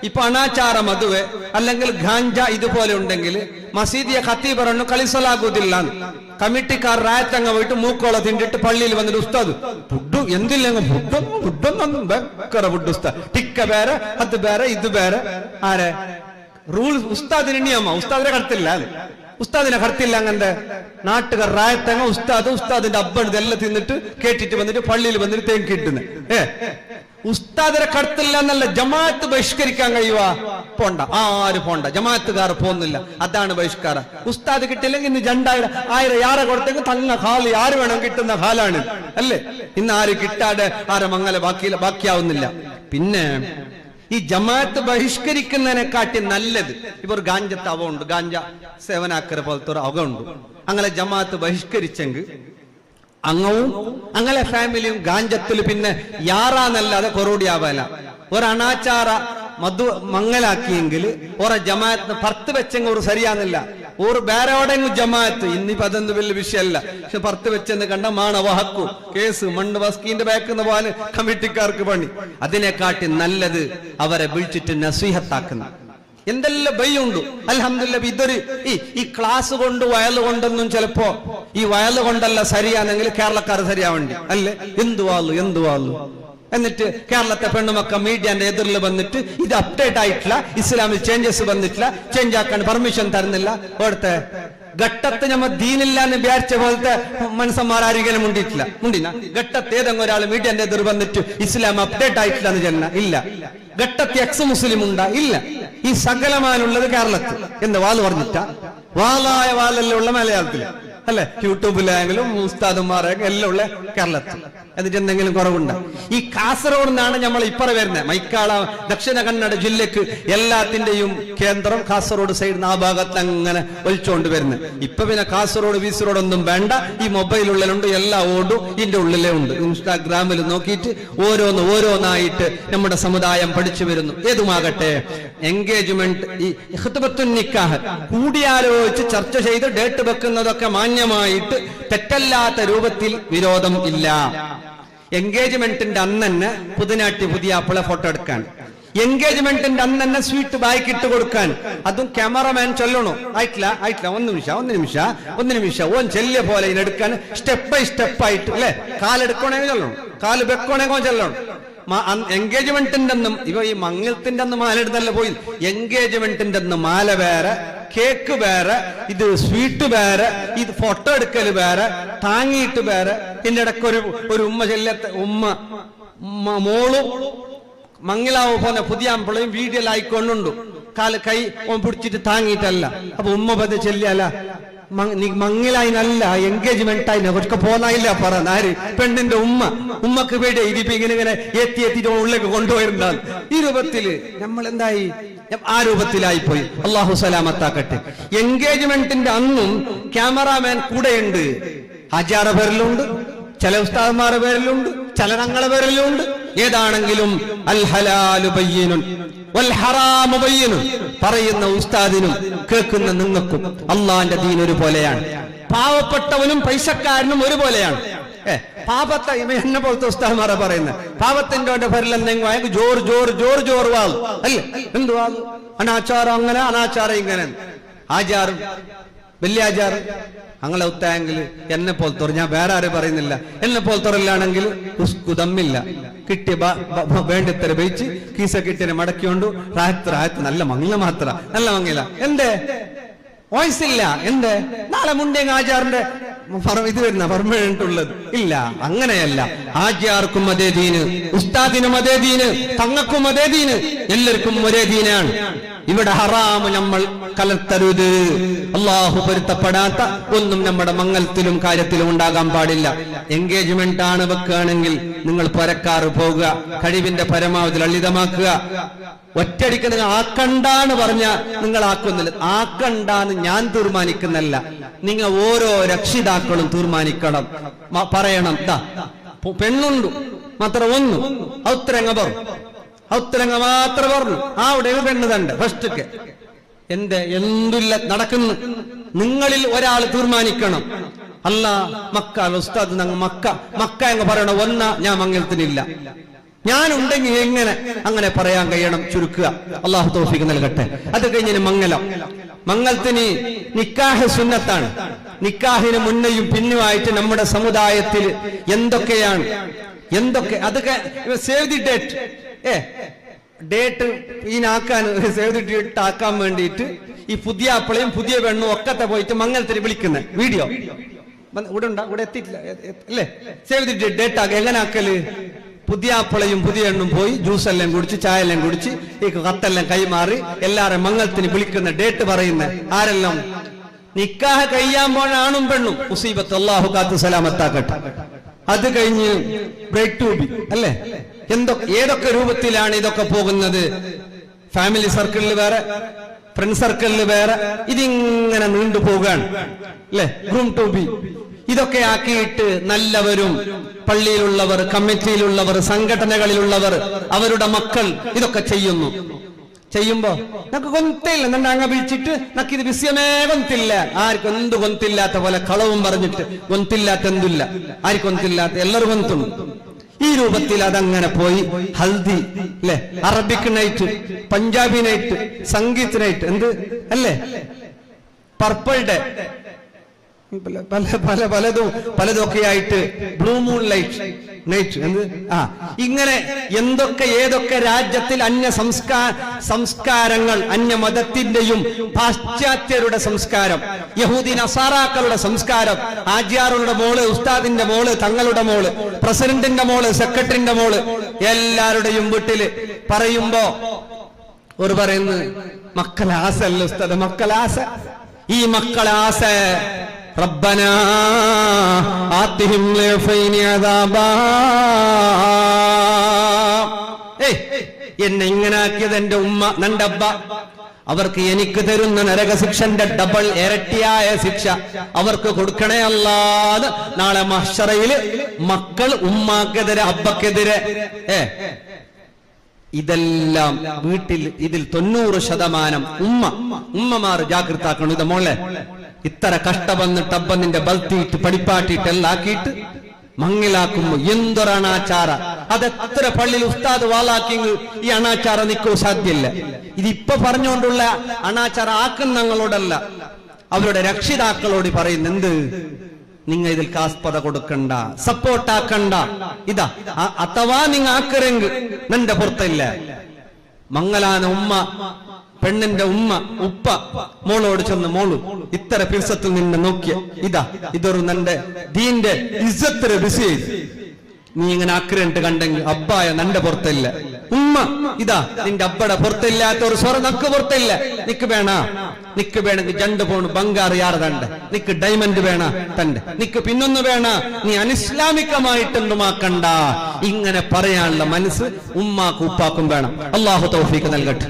ഇപ്പൊ അനാചാര മധുവെ അല്ലെങ്കിൽ ഗാഞ്ച ഇതുപോലെ ഉണ്ടെങ്കിൽ മസീദിയ ഖത്തീബറನ್ನು ಕಳಿಸಲಾಗುವುದಿಲ್ಲ കമ്മിറ്റിക്കാർ രായത്തങ്ങ പോയിട്ട് മൂക്കോള തിണ്ടിട്ട് പള്ളിയിൽ വന്നിട്ട് ഉസ്താദ് ഫുഡ് എന്തില്ലെങ്കിൽ ഫുഡൊന്നും ഭയങ്കര ഫുഡ് ഉസ്താദ് ടിക്ക ಬೇರೆ അത് ಬೇರೆ ഇത് ಬೇರೆ ആരെ റൂൾസ് ഉസ്താദിന് നിയമം ഉസ്താദിനെ കടത്തില്ല ഉസ്താദിനെ കടത്തില്ല അങ്ങനത്തെ നാട്ടുകാർ രായത്തങ്ങ ഉസ്താദിന്റെ അബ്ബണ് ഇതെല്ലാം തിന്നിട്ട് കേട്ടിട്ട് വന്നിട്ട് പള്ളിയിൽ വന്നിട്ട് തേങ്ങിട്ടുന്നത് ഉസ്താദിനെ കടത്തില്ല എന്നല്ല ജമാഅത്ത് ബഹിഷ്കരിക്കാൻ കഴിയുക പോണ്ട ആര് പോണ്ട ജമാഅത്തുകാർ പോകുന്നില്ല അതാണ് ബഹിഷ്കാരം ഉസ്താദ് കിട്ടില്ലെങ്കിൽ ഇന്ന് 2000 യാറെ കൊടുത്തെങ്കിൽ തങ്ങ ഹാല് ആര് വേണം കിട്ടുന്ന ഹാലാണ് അല്ലേ ഇന്ന് ആര് കിട്ടാതെ ആരെ മംഗല ബാക്കിയാവുന്നില്ല പിന്നെ ഈ ജമാഅത്ത് ബഹിഷ്കരിക്കുന്നതിനെക്കാട്ടി നല്ലത് ഇപ്പൊ ഒരു ഗാഞ്ചത്ത് അവ ഉണ്ട് ഗാഞ്ച സേവനാക്കര പോലത്തെ ഒരു അവ ഉണ്ട് അങ്ങനെ ജമാഅത്ത് ബഹിഷ്കരിച്ചെങ്കിൽ അങ്ങവും അങ്ങനെ ഫാമിലിയും ഗാഞ്ചത്തിൽ പിന്നെ യാറാന്നല്ലാതെ കൊറോടിയാവല ഒരു അനാചാര മധു മംഗലാക്കിയെങ്കിൽ ഓരോ ജമാഅത്തിന് പർത്ത് വെച്ചെങ്കിൽ ഒരു ശരിയാന്നില്ല ഒരു വേറെയോടെങ്കിലും ജമാഅത്ത് ഇന്നിപ്പോ അതൊന്നും വലിയ വിഷയമല്ല പക്ഷെ പർത്ത് വെച്ചെന്ന് കണ്ട മാണവഹക്കു കേസ് മണ്ണ് വസ്കീന്റെ ബാക്കുന്ന പോലെ കമ്മിറ്റിക്കാർക്ക് പണി അതിനെക്കാട്ടി നല്ലത് അവരെ വിളിച്ചിട്ട് നസീഹത്താക്കുന്ന എന്തെല്ലാം ഭയമുണ്ട് അൽഹംദുലില്ലാഹ് ഇതൊരു ഈ ക്ലാസ് കൊണ്ട് വയല് കൊണ്ടൊന്നും ചിലപ്പോ ഈ വയല് കൊണ്ടല്ല ശരിയാണെങ്കിൽ കേരളക്കാർ ശരിയാവണ്ടി അല്ലേ എന്തു വാളു എന്നിട്ട് കേരളത്തെ പെണ്ണുമക്ക മീഡിയന്റെ എതിരിൽ വന്നിട്ട് ഇത് അപ്ഡേറ്റ് ആയിട്ടില്ല ഇസ്ലാമിൽ ചേഞ്ചസ് വന്നിട്ടില്ല ചേഞ്ച് ആക്കാൻ പെർമിഷൻ തരുന്നില്ല അവിടുത്തെ ഘട്ടത്ത് നമ്മ ദീനില്ല എന്ന് വിചാരിച്ച പോലത്തെ മനുഷ്യന്മാരാരികലും മുണ്ടിന ഘട്ടത്ത് ഏതെങ്കിലും ഒരാൾ മീഡിയന്റെ എതിർ വന്നിട്ട് ഇസ്ലാം അപ്ഡേറ്റ് ആയിട്ടില്ല എന്ന് ചെന്ന ഇല്ല ഘട്ടത്ത് എക്സ് മുസ്ലിം ഉണ്ടാ ഇല്ല ഈ സകലമാനുള്ളത് കേരളത്തിൽ എന്ന് വാല് പറഞ്ഞിട്ടാ വാലായ വാലെല്ലാം ഉള്ള മലയാളത്തില് അല്ലെ യൂട്യൂബിലായെങ്കിലും ഉസ്താദുമാരെങ്കിലും എല്ലാം ഉള്ള കേരളത്തിൽ എന്നിട്ട് എന്തെങ്കിലും കുറവുണ്ട് ഈ കാസർഗോഡ് നിന്നാണ് നമ്മൾ ഇപ്പറ വരുന്നത് മൈക്കാള ദക്ഷിണ കന്നഡ ജില്ലക്ക് എല്ലാത്തിന്റെയും കേന്ദ്രം കാസർഗോഡ് സൈഡിൽ ആ ഭാഗത്ത് അങ്ങനെ ഒലിച്ചുകൊണ്ട് വരുന്നത് ഇപ്പൊ പിന്നെ കാസർഗോഡ് വീസറോഡ് ഒന്നും വേണ്ട ഈ മൊബൈൽ ഉള്ളിലുണ്ട് എല്ലാം ഓടും ഇതിന്റെ ഉള്ളിലേ ഉണ്ട് ഇൻസ്റ്റാഗ്രാമിൽ നോക്കിയിട്ട് ഓരോന്നായിട്ട് നമ്മുടെ സമുദായം പഠിച്ചു വരുന്നു ഏതുമാകട്ടെ എൻഗേജ്മെന്റ് ഈ ഖുത്ബത്തുൻ നിക്കാഹ് കൂടിയാലോചിച്ച് ചർച്ച ചെയ്ത് ഡേറ്റ് വെക്കുന്നതൊക്കെ മാന്യമായിട്ട് തെറ്റല്ലാത്ത രൂപത്തിൽ വിരോധം ഇല്ല എൻഗേജ്മെന്റിന്റെ അന്ന് തന്നെ പുതിനാട്ടി പുതിയ ആപ്പിളെ ഫോട്ടോ എടുക്കാൻ എൻഗേജ്മെന്റിന്റെ അന്ന് തന്നെ സ്വീറ്റ് ബാക്കിട്ട് കൊടുക്കാൻ അതും ക്യാമറമാൻ ചൊല്ലണോ ആയിട്ടില്ല ഒന്ന് നിമിഷം ഓൻ ചെല്ലിയ പോലെ ഇതിനെടുക്കാൻ സ്റ്റെപ്പ് ബൈ സ്റ്റെപ്പ് ആയിട്ട് അല്ലെ കാലെടുക്കണേ ചൊല്ലണം കാല് വെക്കണേക്കോ ചൊല്ലണം എൻഗേജ്മെന്റിന്റെ അന്നും ഇവ ഈ മംഗളത്തിന്റെ അന്ന് മാല എടുത്തല്ല പോയി എൻഗേജ്മെന്റിന്റെ അന്ന് മാല വേറെ കേക്ക് വേറെ ഇത് സ്വീറ്റ് വേറെ ഇത് ഫോട്ടോ എടുക്കല് വേറെ താങ്ങിയിട്ട് വേറെ ഇതിന്റെ ഇടയ്ക്ക് ഒരു ഉമ്മ ഉമ്മ മോളും മംഗലാവ് പോലെ പുതിയ അമ്പളയും വീഡിയോയിലായിക്കൊണ്ടുണ്ട് കാല് കൈ പിടിച്ചിട്ട് താങ്ങിയിട്ടല്ല അപ്പൊ ഉമ്മ പതി ചെല്ലിയല്ല മംഗലായി നല്ല എൻഗേജ്മെന്റ് ആയി അവർക്ക് പോന്നായില്ല പറഞ്ഞാര് പെണ്ണിന്റെ ഉമ്മക്ക് പേടിയ ഇതിപ്പോ ഇങ്ങനെ എത്തിയിട്ട് ഉള്ളിലേക്ക് കൊണ്ടുപോയിരുന്നാൽ ഈ രൂപത്തില് നമ്മൾ എന്തായി ആ രൂപത്തിലായി പോയി അള്ളാഹു സലാമത്താക്കട്ടെ എൻഗേജ്മെന്റിന്റെ അന്നും ക്യാമറാമാൻ കൂടെയുണ്ട് ഹാജിയാരുടെ പേരിലുണ്ട് ചില ഉസ്താദന്മാരുടെ പേരിലുണ്ട് ചില ഞങ്ങളുടെ പേരിലുണ്ട് ഏതാണെങ്കിലും അൽ ഹലാലു ബയ്യിനുൻ വൽ ഹറാമു ബയ്യിനുൻ പറയുന്ന ഉസ്താദിനും കേൾക്കുന്ന നിങ്ങൾക്കും അള്ളാന്റെ ദീൻ ഒരുപോലെയാണ് പാവപ്പെട്ടവനും പൈസക്കാരനും ഒരുപോലെയാണ് പാപത്തെ എന്നെ പോലത്തെ ഉസ്താദ്മാരെ പറയുന്നത് പാപത്തിന്റെ പേരിൽ എന്തെങ്കിലും ജോർ വാൾ അല്ലേ എന്ത് വാൾ അനാചാരം അങ്ങനെ അനാചാരം ഇങ്ങനെ ആചാരം വലിയ ആചാരം അങ്ങനെ ഉത്തായെങ്കിൽ എന്നെ പോലത്തോറ് ഞാൻ വേറെ ആരും പറയുന്നില്ല എന്നെ പോലത്തോറില്ലാണെങ്കിൽ ഉസ്കുതമ്മില്ല കിട്ടിയ വേണ്ടിത്തര വെച്ച് കീസ കിട്ടിയ മടക്കിയോണ്ട് റായത്ത് നല്ല മങ്ങില മാത്ര നല്ല മങ്ങില എന്തേ വോയിസ് ഇല്ല എന്തേ നാളെ മുണ്ടേങ്ങ ആചാറിന്റെ ഇത് വരുന്ന പെർമനന്റ് ഉള്ളത് ഇല്ല അങ്ങനെയല്ല ആചാർക്കും അതേ ദീന് ഉസ്താദിനും അതേ ദീന് തങ്ങൾക്കും അതേ ദീന് എല്ലാവർക്കും ഒരേ ദീനാണ് ഇവിടെ ഹറാമ് നമ്മൾ കലർത്തരുത് അള്ളാഹു പൊരുത്തപ്പെടാത്ത ഒന്നും നമ്മുടെ മംഗലത്തിലും കാര്യത്തിലും ഉണ്ടാകാൻ പാടില്ല എൻഗേജ്മെന്റ് ആണ് വെക്കുകയാണെങ്കിൽ നിങ്ങൾ പരക്കാറ് പോകുക കഴിവിന്റെ പരമാവധി ലളിതമാക്കുക ഒറ്റയടിക്ക് നിങ്ങൾ ആക്കണ്ടാന്ന് പറഞ്ഞ നിങ്ങൾ ആക്കുന്നില്ല ആക്കണ്ടാന്ന് ഞാൻ തീരുമാനിക്കുന്നല്ല നിങ്ങൾ ഓരോ രക്ഷിതാക്കളും തീരുമാനിക്കണം പറയണം പെണ്ണുണ്ടു മാത്രം ഒന്നു ഔത്തരങ്ങ മാത്രം പറഞ്ഞു അവിടെ പെണ്ണ് തണ്ട് ഫസ്റ്റൊക്കെ എന്തില്ല നടക്കുന്നു നിങ്ങളിൽ ഒരാൾ തീരുമാനിക്കണം അല്ല മക്ക ഉസ്താദ് മക്ക എന്ന് പറയണ ഒന്ന ഞാൻ മംഗലത്തിനില്ല ഞാനുണ്ടെങ്കിൽ എങ്ങനെ അങ്ങനെ പറയാൻ കഴിയണം? ചുരുക്കുക. അള്ളാഹു തൗഫീഖ് നൽകട്ടെ. അത് കഴിഞ്ഞ് മംഗലത്തിന് നിക്കാഹ് സുന്നത്താണ്. നിക്കാഹിന് മുന്നെയും പിന്നുമായിട്ട് നമ്മുടെ സമുദായത്തിൽ എന്തൊക്കെയാണ് അതൊക്കെ സേവ് ദി ഡേറ്റ് ഡേറ്റ് ഈനാക്കാൻ സേവ് ദി ഡേറ്റ് ആക്കാൻ വേണ്ടിയിട്ട് ഈ പുതിയ ആപ്പിളയും പുതിയ പെണ്ണും ഒക്കത്തെ പോയിട്ട് മംഗലത്തിന് വിളിക്കുന്ന വീഡിയോ ഇവിടെ എത്തിയിട്ടില്ല അല്ലേ? സേവ് ദി ഡേറ്റ് ആക്കുക. എങ്ങനെ ആക്കല്? പുതിയ ആപ്പിളയും പുതിയ എണ്ണും പോയി ജ്യൂസ് എല്ലാം കുടിച്ച് ചായ എല്ലാം കുടിച്ച് ഈ കത്തെല്ലാം കൈമാറി എല്ലാരും മംഗലത്തിന് വിളിക്കുന്ന ഡേറ്റ് പറയുന്ന ആരെല്ലാം? നിക്കാഹ് കഴിയാൻ പോണ ആണും പെണ്ണും. മുസീബത്ത്, അല്ലാഹു കാത്തു സലാമത്താക്കട്ടെ. അത് കഴിഞ്ഞ് ബ്രൈഡ് ടു ബി അല്ലേ? ഏതൊക്കെ രൂപത്തിലാണ് ഇതൊക്കെ പോകുന്നത്? ഫാമിലി സർക്കിളിൽ വേറെ, ഫ്രണ്ട് സർക്കിളിൽ വേറെ, ഇതിങ്ങനെ നീണ്ടുപോകാണ് അല്ലെ? ഗ്രൂം ടു ബി ഇതൊക്കെ ആക്കിയിട്ട് നല്ലവരും പള്ളിയിലുള്ളവർ, കമ്മിറ്റിയിലുള്ളവർ, സംഘടനകളിലുള്ളവർ, അവരുടെ മക്കൾ ഇതൊക്കെ ചെയ്യുമ്പോ നമുക്ക് കൊന്തില്ല. നന്ന അങ്ങ വിളിച്ചിട്ട് നക്കിത് വിഷയമേ കൊന്തില്ല. ആർക്കും എന്ത് കൊന്തില്ലാത്ത പോലെ കളവും പറഞ്ഞിട്ട് കൊന്തില്ലാത്ത എന്തില്ല, ആർക്കും കൊന്തില്ലാത്ത എല്ലാവരും കൊന്തും. ഈ രൂപത്തിൽ അതങ്ങനെ പോയി. ഹൽദി അല്ലെ, Arabic night, Punjabi night, Sangeet night, എന്ത് അല്ലേ, പർപ്പിൾ ഡേ, പലതൊക്കെ ആയിട്ട് ബ്ലൂ മൂൺ നൈറ്റ് എന്ത് ഇങ്ങനെ ഏതൊക്കെ രാജ്യത്തിൽ അന്യ സംസ്കാരങ്ങൾ, അന്യ മതത്തിന്റെയും പാശ്ചാത്യരുടെ സംസ്കാരം, യഹൂദി നസാറാക്കളുടെ സംസ്കാരം, ആചാര്യരുടെ മോള്, ഉസ്താദിന്റെ മോള്, തങ്ങളുടെ മോള്, പ്രസിഡന്റിന്റെ മോള്, സെക്രട്ടറിന്റെ മോള്, എല്ലാവരുടെയും വീട്ടില് പറയുമ്പോ ഒരു പറയുന്നു മക്കളാസ അല്ല ഉസ്താദ്, മക്കളാസ. ഈ മക്കളാസ റബ്ബനാ ആതിഹിം ലഫൈനി അദാബാ. എന്നെ ഇങ്ങനെ ആക്കിയത് എന്റെ ഉമ്മ, നന്റെ അബ്ബ. അവർക്ക് എനിക്ക് തരുന്ന നരകശിക്ഷന്റെ ഡബിൾ, ഇരട്ടിയായ ശിക്ഷ അവർക്ക് കൊടുക്കണേ അല്ലാതെ നാളെ മഹ്ശറയിൽ മക്കൾ ഉമ്മാക്കെതിരെ, അബ്ബക്കെതിരെ. ഇതെല്ലാം വീട്ടിൽ ഇതിൽ 90% ഉമ്മമാർ ജാഗ്രതാക്കണം. ഇത് മോളെ ഇത്ര കഷ്ട വന്നിട്ട് അബ്ബന്നിന്റെ ബൽത്തിയിട്ട് പഠിപ്പാട്ടിയിട്ട് എല്ലാം ആക്കിയിട്ട് മങ്ങിലാക്കുമ്പോ എന്തൊരു അനാചാര. അതെത്ര പള്ളിയിൽ ഉസ്താദ് വാലാക്കിങ് ഈ അനാചാര നിൽക്കോ സാധ്യല്ല. ഇതിപ്പോ പറഞ്ഞുകൊണ്ടുള്ള അനാചാര ആക്കുന്നങ്ങളോടല്ല, അവരുടെ രക്ഷിതാക്കളോട് പറയുന്ന എന്ത്, നിങ്ങൾ ഇതിൽ കാസ്പത കൊടുക്കണ്ട, സപ്പോർട്ടാക്കണ്ട. ഇതാ അഥവാ നിങ്ങ ആക്കരെങ്കിൽ നിന്റെ പുറത്തില്ല. മംഗലാന ഉമ്മ, പെണ്ണിന്റെ ഉമ്മ, ഉപ്പ മോളോട് ചെന്ന്, മോളു ഇത്ര പിൽസത്തിൽ നിന്ന് നോക്കിയ ഇതൊരു നിന്റെ ദീന്റെ ഇസ്സത്തിന് ബിസി, നീ ഇങ്ങനെ ആക്രമിട്ട് കണ്ടെങ്കിൽ അബ്ബായ നിന്റെ പുറത്തില്ല. ഉമ്മ നിന്റെ അബ്ബയുടെ പുറത്തില്ലാത്ത ഒരു സ്വറ നക്ക് പുറത്തില്ല. നിക്ക് വേണമെങ്കിൽ 2 പൗണ്ട് ബംഗാർ യാർദണ്ട്, നിക്ക് ഡയമണ്ട് വേണ തന്റെ, നിക്ക് പിന്നൊന്ന് വേണ, നീ അനിസ്ലാമികമായിട്ടൊന്നും ആക്കണ്ട. ഇങ്ങനെ പറയാനുള്ള മനസ്സ് ഉമ്മാക്കും ഉപ്പാക്കും വേണം. അല്ലാഹു തൗഫീഖ് നൽകട്ടെ.